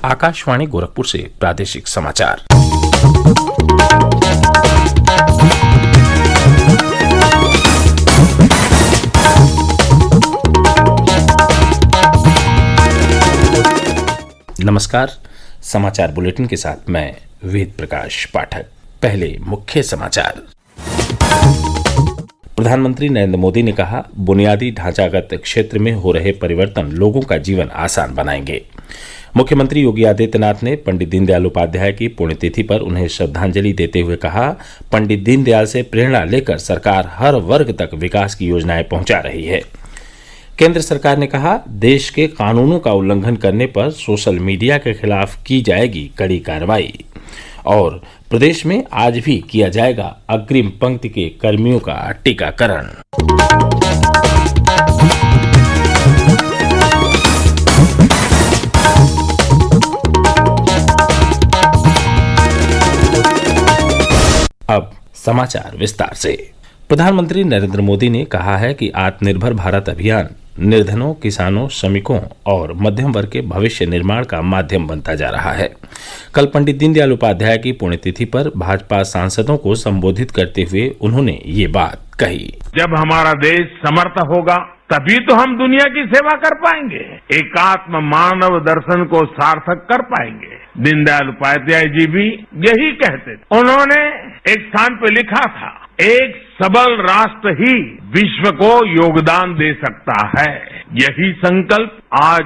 आकाशवाणी गोरखपुर से प्रादेशिक समाचार। नमस्कार। समाचार बुलेटिन के साथ मैं वेद प्रकाश पाठक। पहले मुख्य समाचार। प्रधानमंत्री नरेंद्र मोदी ने कहा, बुनियादी ढांचागत क्षेत्र में हो रहे परिवर्तन लोगों का जीवन आसान बनाएंगे। मुख्यमंत्री योगी आदित्यनाथ ने पंडित दीनदयाल उपाध्याय की पुण्यतिथि पर उन्हें श्रद्धांजलि देते हुए कहा, पंडित दीनदयाल से प्रेरणा लेकर सरकार हर वर्ग तक विकास की योजनाएं पहुंचा रही है। केंद्र सरकार ने कहा, देश के कानूनों का उल्लंघन करने पर सोशल मीडिया के खिलाफ की जाएगी कड़ी कार्रवाई। और प्रदेश में आज भी किया जाएगा अग्रिम पंक्ति के कर्मियों का टीकाकरण। अब समाचार विस्तार से। प्रधानमंत्री नरेंद्र मोदी ने कहा है कि आत्मनिर्भर भारत अभियान निर्धनों, किसानों, श्रमिकों और मध्यम वर्ग के भविष्य निर्माण का माध्यम बनता जा रहा है। कल पंडित दीनदयाल उपाध्याय की पुण्यतिथि पर भाजपा सांसदों को संबोधित करते हुए उन्होंने ये बात कही। जब हमारा देश समर्थ होगा तभी तो हम दुनिया की सेवा कर पाएंगे, एकात्म मानव दर्शन को सार्थक कर पाएंगे। दीनदयाल उपाध्याय जी भी यही कहते थे। उन्होंने एक स्थान पे लिखा था, एक सबल राष्ट्र ही विश्व को योगदान दे सकता है। यही संकल्प आज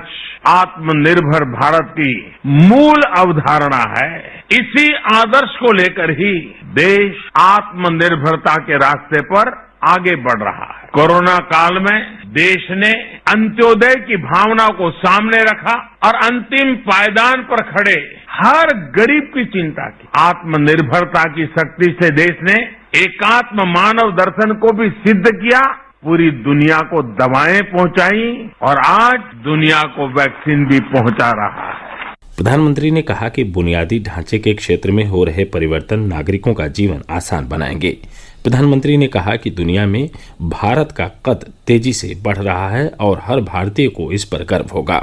आत्मनिर्भर भारत की मूल अवधारणा है। इसी आदर्श को लेकर ही देश आत्मनिर्भरता के रास्ते पर आगे बढ़ रहा है। कोरोना काल में देश ने अंत्योदय की भावना को सामने रखा और अंतिम पायदान पर खड़े हर गरीब की चिंता की। आत्मनिर्भरता की शक्ति से देश ने एकात्म मानव दर्शन को भी सिद्ध किया, पूरी दुनिया को दवाएं पहुंचाई और आज दुनिया को वैक्सीन भी पहुंचा रहा है। प्रधानमंत्री ने कहा कि बुनियादी ढांचे के क्षेत्र में हो रहे परिवर्तन नागरिकों का जीवन आसान बनाएंगे। प्रधानमंत्री ने कहा कि दुनिया में भारत का कद तेजी से बढ़ रहा है और हर भारतीय को इस पर गर्व होगा।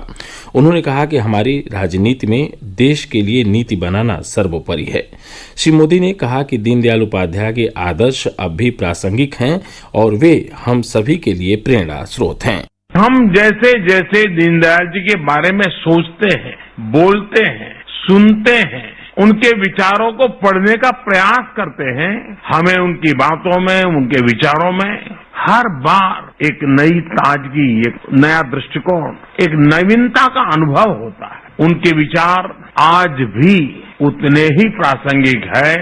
उन्होंने कहा कि हमारी राजनीति में देश के लिए नीति बनाना सर्वोपरि है। श्री मोदी ने कहा कि दीनदयाल उपाध्याय के आदर्श अब भी प्रासंगिक हैं और वे हम सभी के लिए प्रेरणा स्रोत हैं। हम जैसे जैसे दीनदयाल जी के बारे में सोचते हैं, बोलते हैं, सुनते हैं, उनके विचारों को पढ़ने का प्रयास करते हैं, हमें उनकी बातों में, उनके विचारों में हर बार एक नई ताजगी, एक नया दृष्टिकोण, एक नवीनता का अनुभव होता है। उनके विचार आज भी उतने ही प्रासंगिक है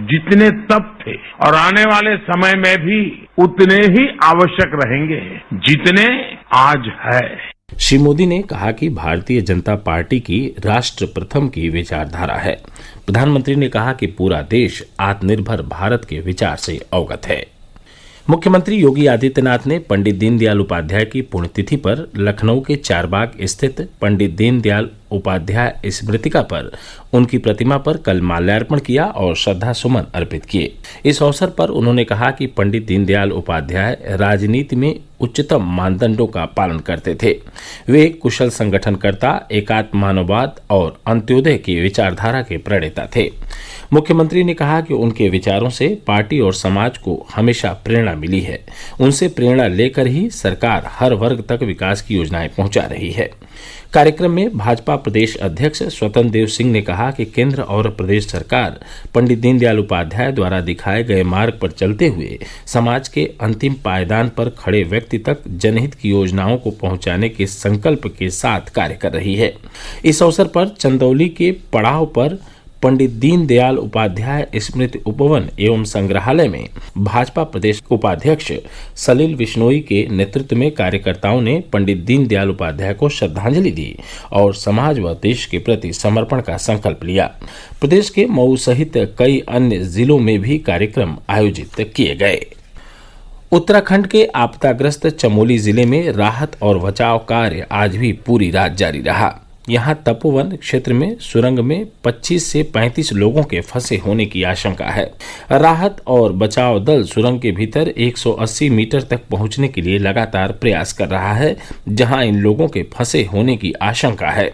जितने तब थे और आने वाले समय में भी उतने ही आवश्यक रहेंगे जितने आज है। श्री मोदी ने कहा कि भारतीय जनता पार्टी की राष्ट्र प्रथम की विचारधारा है। प्रधानमंत्री ने कहा कि पूरा देश आत्मनिर्भर भारत के विचार से अवगत है। मुख्यमंत्री योगी आदित्यनाथ ने पंडित दीनदयाल उपाध्याय की पुण्यतिथि पर लखनऊ के चारबाग स्थित पंडित दीनदयाल उपाध्याय स्मृतिका पर उनकी प्रतिमा पर कल माल्यार्पण किया और श्रद्धा सुमन अर्पित किए। इस अवसर पर उन्होंने कहा कि पंडित दीनदयाल उपाध्याय राजनीति में उच्चतम मानदंडों का पालन करते थे। वे कुशल संगठनकर्ता, एकात्म मानववाद और अंत्योदय की विचारधारा के प्रणेता थे। मुख्यमंत्री ने कहा कि उनके विचारों से पार्टी और समाज को हमेशा प्रेरणा मिली है। उनसे प्रेरणा लेकर ही सरकार हर वर्ग तक विकास की योजनाएं पहुंचा रही है। कार्यक्रम में भाजपा प्रदेश अध्यक्ष स्वतंत्र देव सिंह ने कहा कि केंद्र और प्रदेश सरकार पंडित दीनदयाल उपाध्याय द्वारा दिखाए गए मार्ग पर चलते हुए समाज के अंतिम पायदान पर खड़े व्यक्ति तक जनहित की योजनाओं को पहुंचाने के संकल्प के साथ कार्य कर रही है। इस अवसर पर चंदौली के पड़ाव पर पंडित दीनदयाल उपाध्याय स्मृति उपवन एवं संग्रहालय में भाजपा प्रदेश उपाध्यक्ष सलिल विश्नोई के नेतृत्व में कार्यकर्ताओं ने पंडित दीनदयाल उपाध्याय को श्रद्धांजलि दी और समाज व देश के प्रति समर्पण का संकल्प लिया। प्रदेश के मऊ सहित कई अन्य जिलों में भी कार्यक्रम आयोजित किए गए। उत्तराखंड के आपदाग्रस्त चमोली जिले में राहत और बचाव कार्य आज भी पूरी रात जारी रहा। यहाँ तपोवन क्षेत्र में सुरंग में 25 से 35 लोगों के फंसे होने की आशंका है। राहत और बचाव दल सुरंग के भीतर 180 मीटर तक पहुंचने के लिए लगातार प्रयास कर रहा है, जहां इन लोगों के फंसे होने की आशंका है।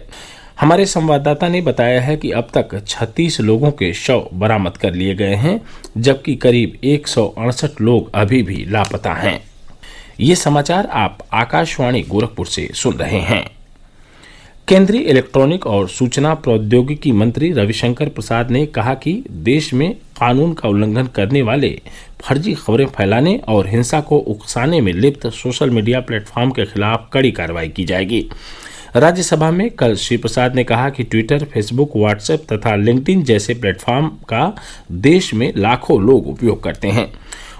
हमारे संवाददाता ने बताया है कि अब तक 36 लोगों के शव बरामद कर लिए गए हैं, जबकि करीब 168 लोग अभी भी लापता हैं। ये समाचार आप आकाशवाणी गोरखपुर से सुन रहे हैं। केंद्रीय इलेक्ट्रॉनिक और सूचना प्रौद्योगिकी मंत्री रविशंकर प्रसाद ने कहा कि देश में कानून का उल्लंघन करने वाले, फर्जी खबरें फैलाने और हिंसा को उकसाने में लिप्त सोशल मीडिया प्लेटफॉर्म के खिलाफ कड़ी कार्रवाई की जाएगी। राज्यसभा में कल श्री प्रसाद ने कहा कि ट्विटर, फेसबुक, व्हाट्सएप तथा लिंक्डइन जैसे प्लेटफॉर्म का देश में लाखों लोग उपयोग करते हैं।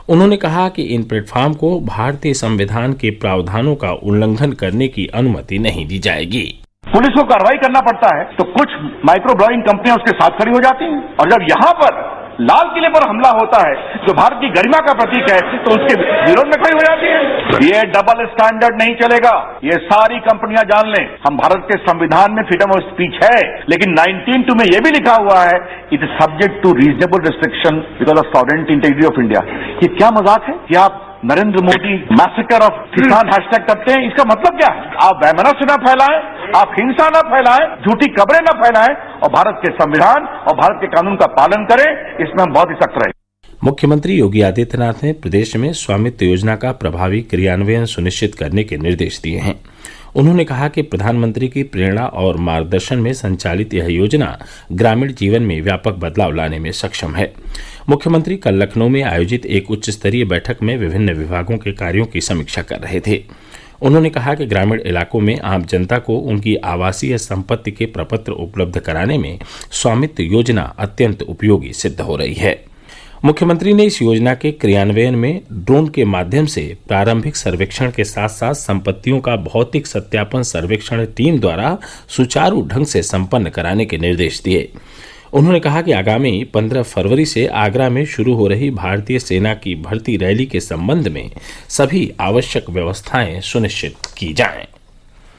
उन्होंने कहा कि इन प्लेटफॉर्म को भारतीय संविधान के प्रावधानों का उल्लंघन करने की अनुमति नहीं दी जाएगी। पुलिस को कार्रवाई करना पड़ता है तो कुछ माइक्रो ब्लॉगिंग कंपनियां उसके साथ खड़ी हो जाती हैं, और जब यहां पर लाल किले पर हमला होता है जो भारत की गरिमा का प्रतीक है तो उसके विरोध में खड़ी हो जाती है। ये डबल स्टैंडर्ड नहीं चलेगा, ये सारी कंपनियां जान लें। हम भारत के संविधान में फ्रीडम ऑफ स्पीच है, लेकिन 19(2) में यह भी लिखा हुआ है it is subject to reasonable restriction because of sovereignty integrity of India. ये क्या मजाक है कि आप Narendra Modi massacre of kisan hashtag करते हैं? इसका मतलब क्या है? आप वैमनस्य न फैलाएं, आप हिंसा न फैलाएं, झूठी खबरें न फैलाएं और भारत के संविधान और भारत के कानून का पालन करें। इसमें हम बहुत ही सख्त रहें। मुख्यमंत्री योगी आदित्यनाथ ने प्रदेश में स्वामित्व योजना का प्रभावी क्रियान्वयन सुनिश्चित करने के निर्देश दिए हैं। उन्होंने कहा कि प्रधानमंत्री की प्रेरणा और मार्गदर्शन में संचालित यह योजना ग्रामीण जीवन में व्यापक बदलाव लाने में सक्षम है। मुख्यमंत्री कल लखनऊ में आयोजित एक उच्च स्तरीय बैठक में विभिन्न विभागों के कार्यों की समीक्षा कर रहे थे। उन्होंने कहा कि ग्रामीण इलाकों में आम जनता को उनकी आवासीय संपत्ति के प्रपत्र उपलब्ध कराने में स्वामित्व योजना अत्यंत उपयोगी सिद्ध हो रही है। मुख्यमंत्री ने इस योजना के क्रियान्वयन में ड्रोन के माध्यम से प्रारंभिक सर्वेक्षण के साथ साथ संपत्तियों का भौतिक सत्यापन सर्वेक्षण टीम द्वारा सुचारू ढंग से संपन्न कराने के निर्देश दिए। उन्होंने कहा कि आगामी 15 फरवरी से आगरा में शुरू हो रही भारतीय सेना की भर्ती रैली के संबंध में सभी आवश्यक व्यवस्थाएं सुनिश्चित की जाएं।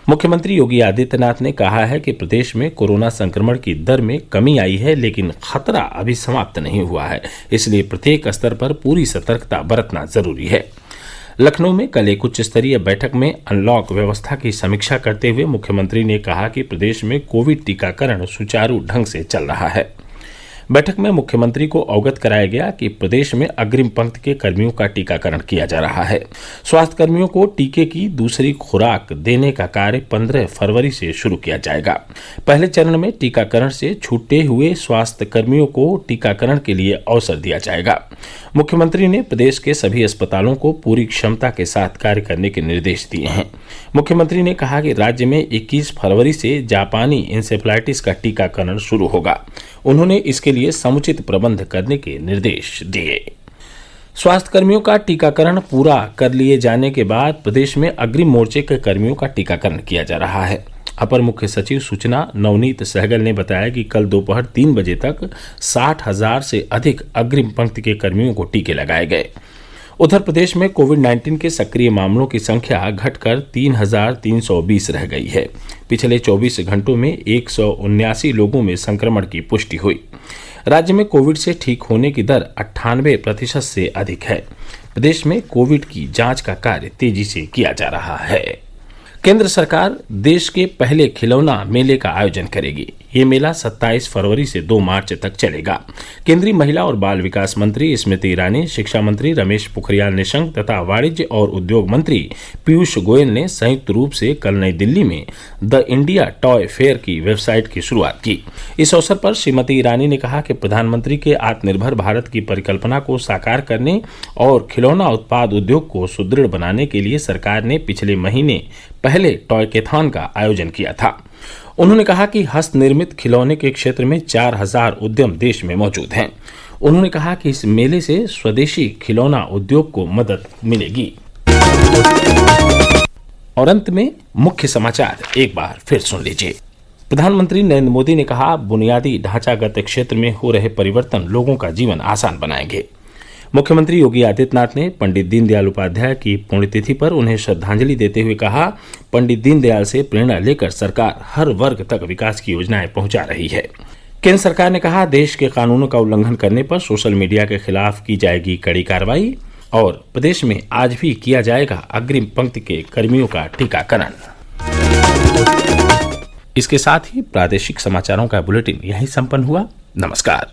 मुख्यमंत्री योगी आदित्यनाथ ने कहा है कि प्रदेश में कोरोना संक्रमण की दर में कमी आई है, लेकिन खतरा अभी समाप्त नहीं हुआ है, इसलिए प्रत्येक स्तर पर पूरी सतर्कता बरतना जरूरी है। लखनऊ में कल एक उच्च स्तरीय बैठक में अनलॉक व्यवस्था की समीक्षा करते हुए मुख्यमंत्री ने कहा कि प्रदेश में कोविड टीकाकरण सुचारू ढंग से चल रहा है। बैठक में मुख्यमंत्री को अवगत कराया गया कि प्रदेश में अग्रिम पंक्ति के कर्मियों का टीकाकरण किया जा रहा है। स्वास्थ्य कर्मियों को टीके की दूसरी खुराक देने का कार्य 15 फरवरी से शुरू किया जाएगा। पहले चरण में टीकाकरण से छूटे हुए स्वास्थ्य कर्मियों को टीकाकरण के लिए अवसर दिया जाएगा। मुख्यमंत्री ने प्रदेश के सभी अस्पतालों को पूरी क्षमता के साथ कार्य करने के निर्देश दिए हैं। मुख्यमंत्री ने कहा कि राज्य में 21 फरवरी से जापानी इंसेफ्लाइटिस का टीकाकरण शुरू होगा। उन्होंने इसके लिए समुचित प्रबंध करने के निर्देश दिए। स्वास्थ्य कर्मियों का टीकाकरण पूरा कर लिए जाने के बाद प्रदेश में अग्रिम मोर्चे के कर्मियों का टीकाकरण किया जा रहा है। अपर मुख्य सचिव सूचना नवनीत सहगल ने बताया कि कल दोपहर 3 बजे तक 60,000 से अधिक अग्रिम पंक्ति के कर्मियों को टीके लगाए गए। उधर प्रदेश में कोविड-19 के सक्रिय मामलों की संख्या घटकर 3,320 रह गई है। पिछले 24 घंटों में 179 लोगों में संक्रमण की पुष्टि हुई। राज्य में कोविड से ठीक होने की दर 98% से अधिक है। प्रदेश में कोविड की जांच का कार्य तेजी से किया जा रहा है। केंद्र सरकार देश के पहले खिलौना मेले का आयोजन करेगी। ये मेला 27 फरवरी से 2 मार्च तक चलेगा। केंद्रीय महिला और बाल विकास मंत्री स्मृति ईरानी, शिक्षा मंत्री रमेश पोखरियाल निशंक तथा वाणिज्य और उद्योग मंत्री पीयूष गोयल ने संयुक्त रूप से कल नई दिल्ली में द इंडिया टॉय फेयर की वेबसाइट की शुरुआत की। इस अवसर पर श्रीमती ईरानी ने कहा कि प्रधानमंत्री के आत्मनिर्भर भारत की परिकल्पना को साकार करने और खिलौना उत्पाद उद्योग को सुदृढ़ बनाने के लिए सरकार ने पिछले महीने पहले टॉयकेथॉन का आयोजन किया था। उन्होंने कहा कि हस्तनिर्मित खिलौने के क्षेत्र में 4,000 उद्यम देश में मौजूद हैं। उन्होंने कहा कि इस मेले से स्वदेशी खिलौना उद्योग को मदद मिलेगी। और अंत में मुख्य समाचार एक बार फिर सुन लीजिए। प्रधानमंत्री नरेंद्र मोदी ने कहा, बुनियादी ढांचागत क्षेत्र में हो रहे परिवर्तन लोगों का जीवन आसान बनाएंगे। मुख्यमंत्री योगी आदित्यनाथ ने पंडित दीनदयाल उपाध्याय की पुण्यतिथि पर उन्हें श्रद्धांजलि देते हुए कहा, पंडित दीनदयाल से प्रेरणा लेकर सरकार हर वर्ग तक विकास की योजनाएं पहुंचा रही है। केंद्र सरकार ने कहा, देश के कानूनों का उल्लंघन करने पर सोशल मीडिया के खिलाफ की जाएगी कड़ी कार्रवाई और प्रदेश में आज भी किया जाएगा अग्रिम पंक्ति के कर्मियों का टीकाकरण। इसके साथ ही प्रादेशिक समाचारों का बुलेटिन यहीं संपन्न हुआ। नमस्कार।